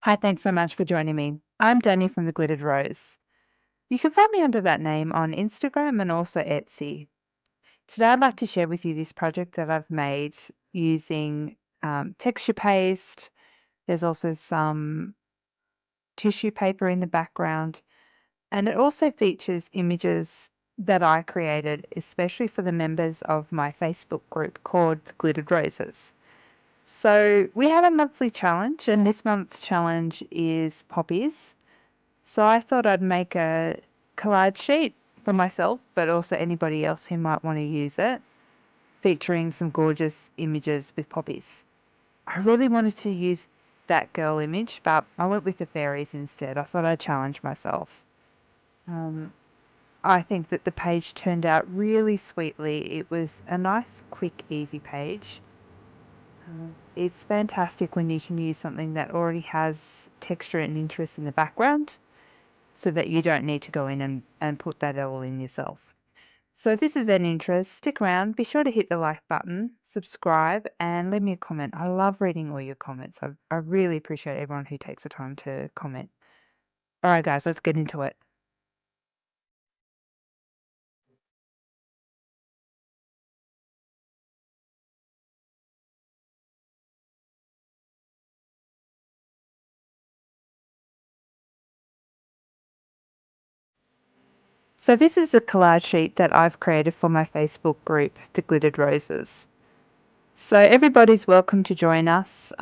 Hi, thanks so much for joining me. I'm Danny from TheGlitteredRose. You can find me under that name on Instagram and also Etsy. Today, I'd like to share with you this project that I've made using texture paste. There's also some tissue paper in the background, and it also features images that I created, especially for the members of my Facebook group called The Glittered Roses. So we have a monthly challenge, and this month's challenge is Poppies. So I thought I'd make a collage sheet for myself, but also anybody else who might want to use it, featuring some gorgeous images with poppies. I really wanted to use that girl image, but I went with the fairies instead. I thought I'd challenge myself. Um, I think that the page turned out really sweetly. It was a nice, quick, easy page. It's fantastic when you can use something that already has texture and interest in the background, so that you don't need to go in and put that all in yourself. So if this has been interest, stick around, be sure to hit the like button, subscribe, and leave me a comment. I love reading all your comments. I really appreciate everyone who takes the time to comment. All right, guys, let's get into it. So this is a collage sheet that I've created for my Facebook group, The Glittered Roses. So everybody's welcome to join us.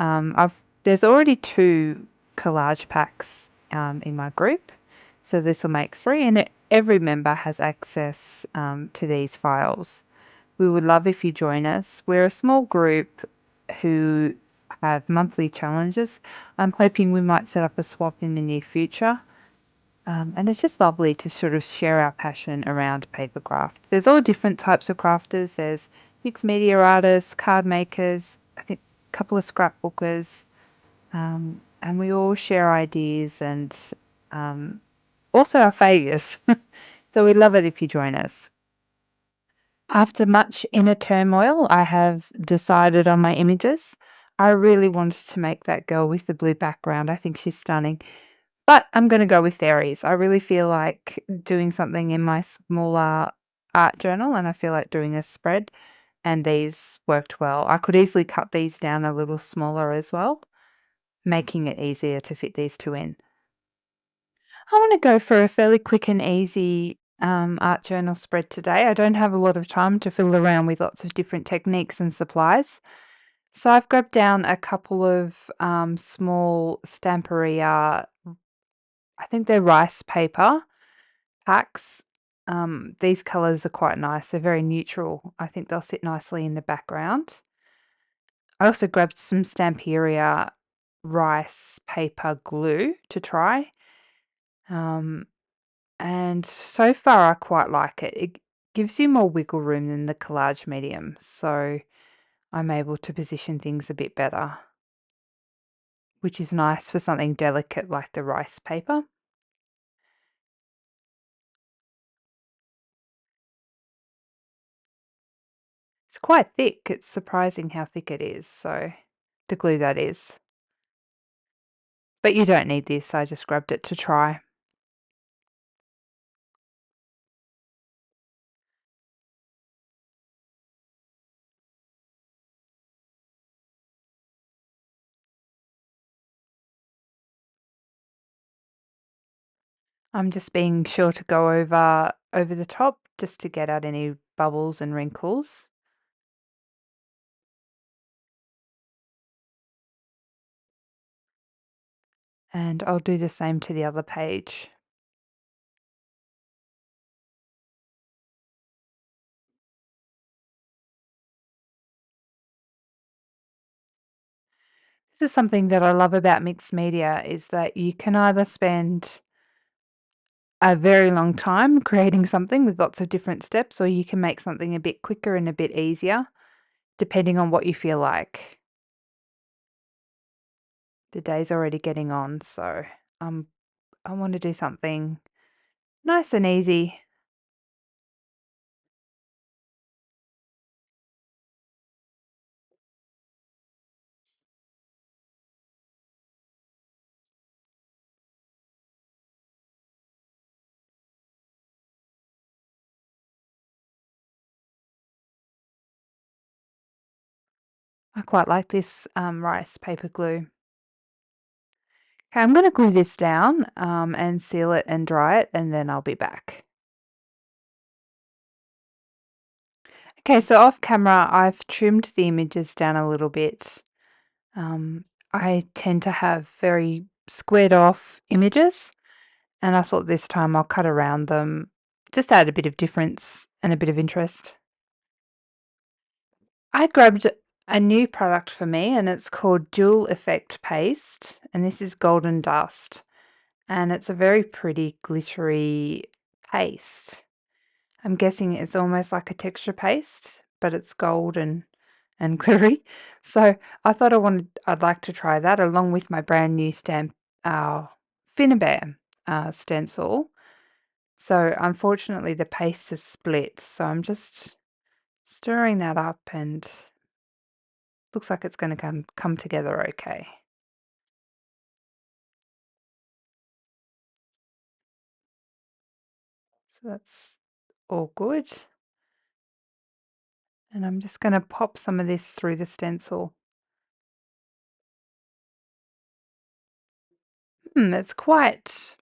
There's already two collage packs in my group, so this will make three, and every member has access to these files. We would love if you join us. We're a small group who have monthly challenges. I'm hoping we might set up a swap in the near future. And it's just lovely to sort of share our passion around paper craft. There's all different types of crafters. There's mixed media artists, card makers, I think a couple of scrapbookers, and we all share ideas and um, also our failures. So we'd love it if you join us. After much inner turmoil, I have decided on my images. I really wanted to make that girl with the blue background. I think she's stunning. But I'm going to go with fairies. I really feel like doing something in my smaller art journal, and I feel like doing a spread, and these worked well. I could easily cut these down a little smaller as well, making it easier to fit these two in. I want to go for a fairly quick and easy art journal spread today. I don't have a lot of time to fiddle around with lots of different techniques and supplies. So I've grabbed down a couple of small Stamperia, I think they're rice paper packs. These colours are quite nice. They're very neutral. I think they'll sit nicely in the background. I also grabbed some Stamperia rice paper glue to try. Um, and so far I quite like it. It gives you more wiggle room than the collage medium, so I'm able to position things a bit better, which is nice for something delicate like the rice paper. It's quite thick. It's surprising how thick it is, so the glue that is. But you don't need this, I just grabbed it to try. I'm just being sure to go over the top just to get out any bubbles and wrinkles. And I'll do the same to the other page. This is something that I love about mixed media is that you can either spend a very long time creating something with lots of different steps, or you can make something a bit quicker and a bit easier, depending on what you feel like. The day's already getting on, so um, I want to do something nice and easy. I quite like this rice paper glue. Okay, I'm going to glue this down and seal it and dry it, and then I'll be back. Okay, so off camera, I've trimmed the images down a little bit. I tend to have very squared off images, and I thought this time I'll cut around them, just add a bit of difference and a bit of interest. I grabbed a new product for me, and it's called Dual Effect Paste, and this is Golden Dust, and it's a very pretty glittery paste. I'm guessing it's almost like a texture paste, but it's gold and glittery. So I thought I'd like to try that along with my brand new stamp, Finnabair stencil. So unfortunately the paste is split, so I'm just stirring that up and looks like it's going to come together okay. So that's all good. And I'm just going to pop some of this through the stencil. It's quite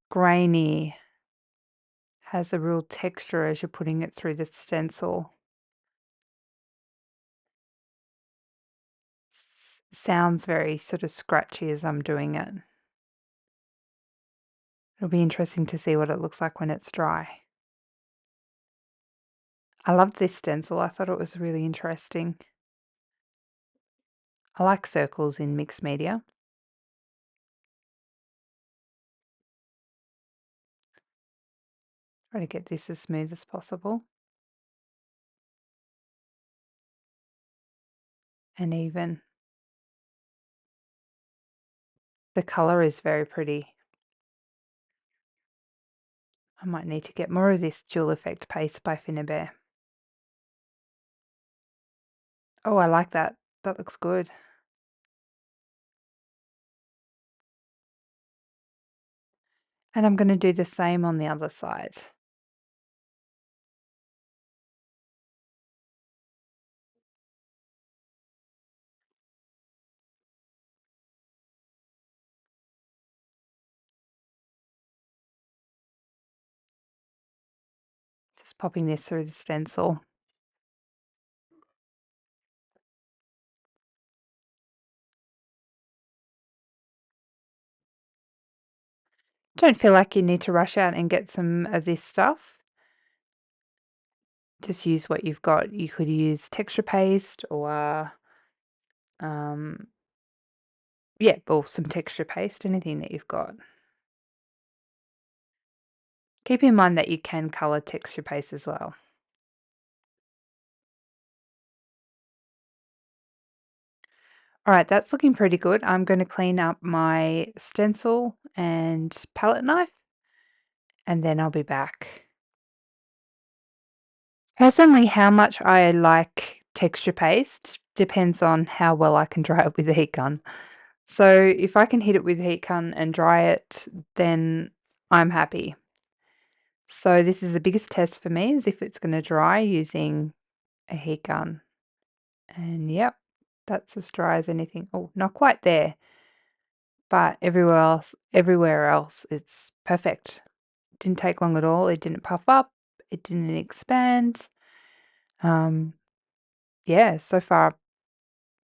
grainy, has a real texture as you're putting it through the stencil. Sounds very sort of scratchy as I'm doing it. It'll be interesting to see what it looks like when it's dry. I loved this stencil. I thought it was really interesting. I like circles in mixed media. Try to get this as smooth as possible. And even. The colour is very pretty. I might need to get more of this Dual Effect Paste by Finnabair. Oh, I like that. That looks good. And I'm going to do the same on the other side. Just popping this through the stencil. Don't feel like you need to rush out and get some of this stuff. Just use what you've got. You could use texture paste or, yeah, or some texture paste, anything that you've got. Keep in mind that you can color texture paste as well. All right, that's looking pretty good. I'm going to clean up my stencil and palette knife, and then I'll be back. Personally, how much I like texture paste depends on how well I can dry it with a heat gun. So if I can hit it with a heat gun and dry it, then I'm happy. So this is the biggest test for me, is if it's going to dry using a heat gun. And yep, that's as dry as anything. Oh, not quite there, but everywhere else it's perfect. Didn't take long at all. It didn't puff up. It didn't expand. Um, yeah, so far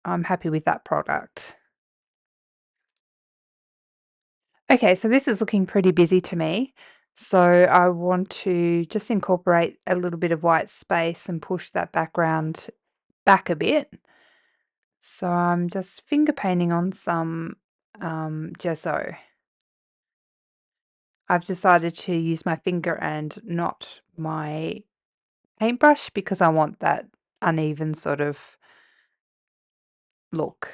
I'm happy with that product. Okay, so this is looking pretty busy to me. So I want to just incorporate a little bit of white space and push that background back a bit. So I'm just finger painting on some gesso. I've decided to use my finger and not my paintbrush because I want that uneven sort of look.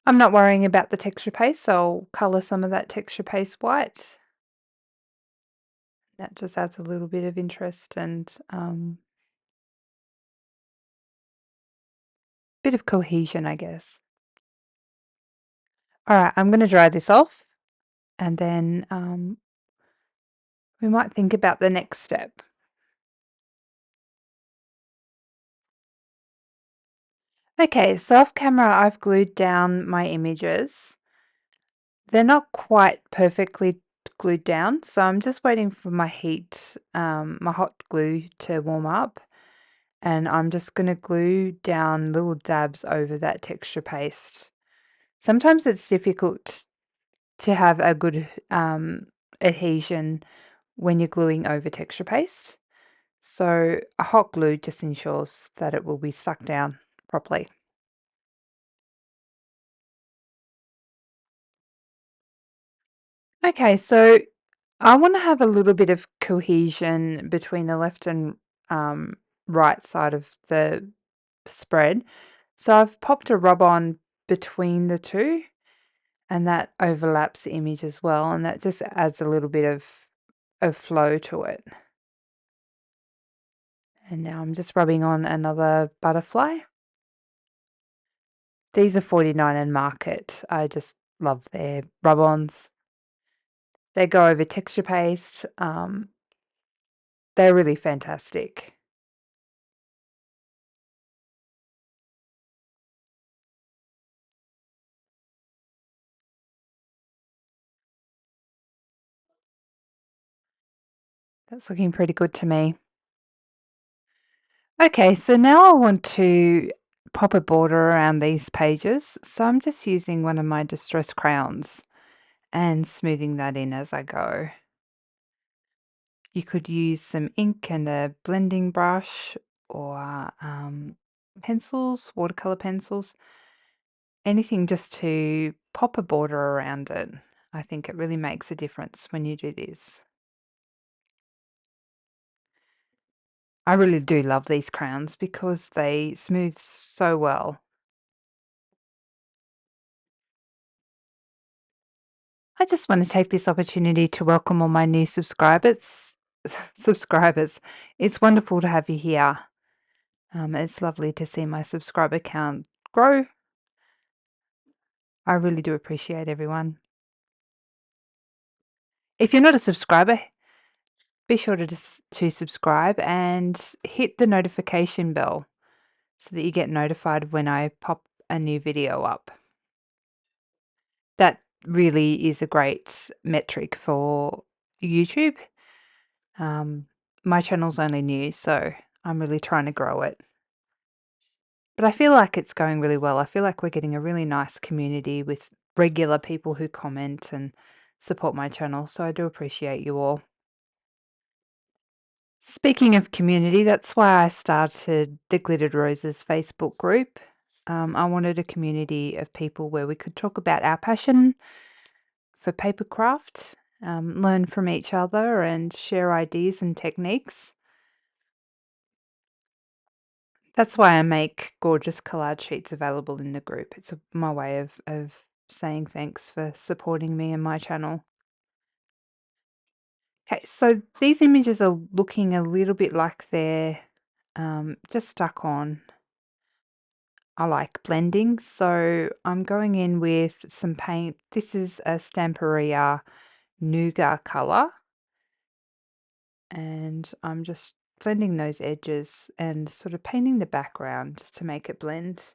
I'm not worrying about the texture paste, so I'll colour some of that texture paste white. That just adds a little bit of interest and bit of cohesion, I guess. All right, I'm going to dry this off, and then we might think about the next step. Okay, so off camera, I've glued down my images. They're not quite perfectly glued down, so I'm just waiting for my my hot glue to warm up, and I'm just going to glue down little dabs over that texture paste. Sometimes it's difficult to have a good adhesion when you're gluing over texture paste. So a hot glue just ensures that it will be stuck down properly. Okay, so I want to have a little bit of cohesion between the left and um, right side of the spread. So I've popped a rub on between the two, and that overlaps the image as well, and that just adds a little bit of flow to it. And now I'm just rubbing on another butterfly. These are 49 and Market. I just love their rub-ons. They go over texture paste. They're really fantastic. That's looking pretty good to me. Okay, so now I want to pop a border around these pages. So I'm just using one of my distress crayons and smoothing that in as I go. You could use some ink and a blending brush or pencils, watercolor pencils, anything just to pop a border around it. I think it really makes a difference when you do this. I really do love these crayons because they smooth so well. I just want to take this opportunity to welcome all my new subscribers. Subscribers. It's wonderful to have you here. It's lovely to see my subscriber count grow. I really do appreciate everyone. If you're not a subscriber, be sure to subscribe and hit the notification bell so that you get notified when I pop a new video up. That really is a great metric for YouTube. My channel's only new, so I'm really trying to grow it. But I feel like it's going really well. I feel like we're getting a really nice community with regular people who comment and support my channel, so I do appreciate you all. Speaking of community, that's why I started the Glittered Roses Facebook group. I wanted a community of people where we could talk about our passion for paper craft, learn from each other, and share ideas and techniques. That's why I make gorgeous collage sheets available in the group. It's my way of saying thanks for supporting me and my channel. Okay, so these images are looking a little bit like they're just stuck on. I like blending, so I'm going in with some paint. This is a Stamperia Nougat color, and I'm just blending those edges and sort of painting the background just to make it blend.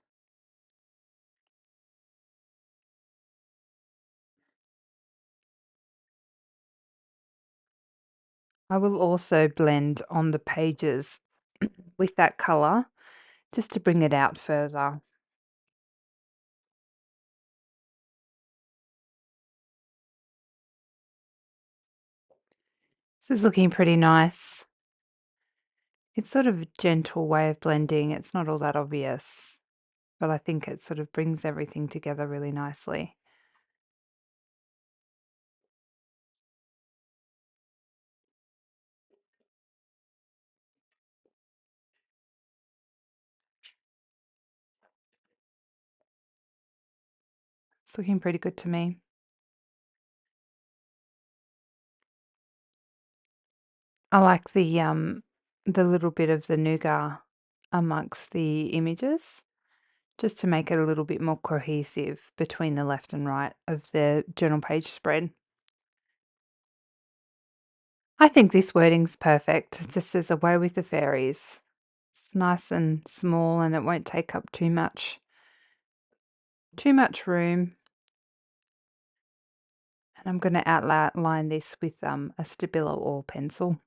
I will also blend on the pages with that color just to bring it out further. This is looking pretty nice. It's sort of a gentle way of blending. It's not all that obvious, but I think it sort of brings everything together really nicely. It's looking pretty good to me. I like the little bit of the nougat amongst the images, just to make it a little bit more cohesive between the left and right of the journal page spread. I think this wording's perfect. It just says away with the fairies. It's nice and small and it won't take up too much room. And I'm going to outline this with a Stabilo or pencil.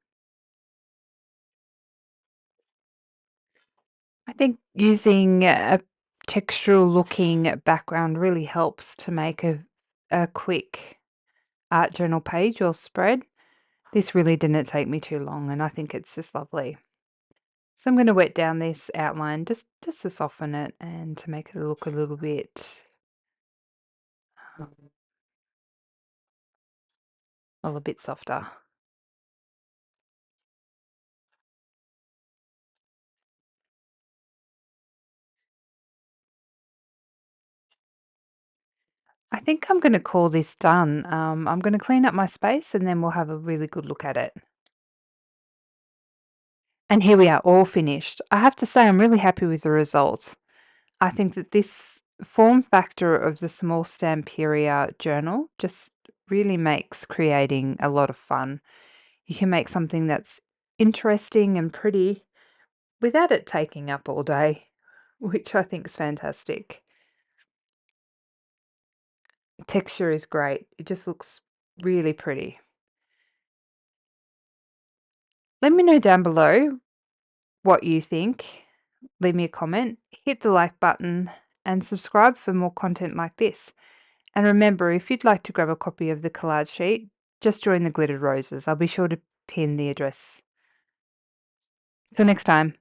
I think using a textural looking background really helps to make a quick art journal page or spread. This really didn't take me too long and I think it's just lovely. So I'm going to wet down this outline just to soften it and to make it look a little bit, um, well, a bit softer. I think I'm going to call this done. I'm going to clean up my space and then we'll have a really good look at it. And here we are, all finished. I have to say I'm really happy with the results. I think that this form factor of the small Stamperia journal just really makes creating a lot of fun. You can make something that's interesting and pretty without it taking up all day, which I think is fantastic. Texture is great. It just looks really pretty. Let me know down below what you think. Leave me a comment, hit the like button, and subscribe for more content like this. And remember, if you'd like to grab a copy of the collage sheet, just join the Glittered Roses. I'll be sure to pin the address. Till next time.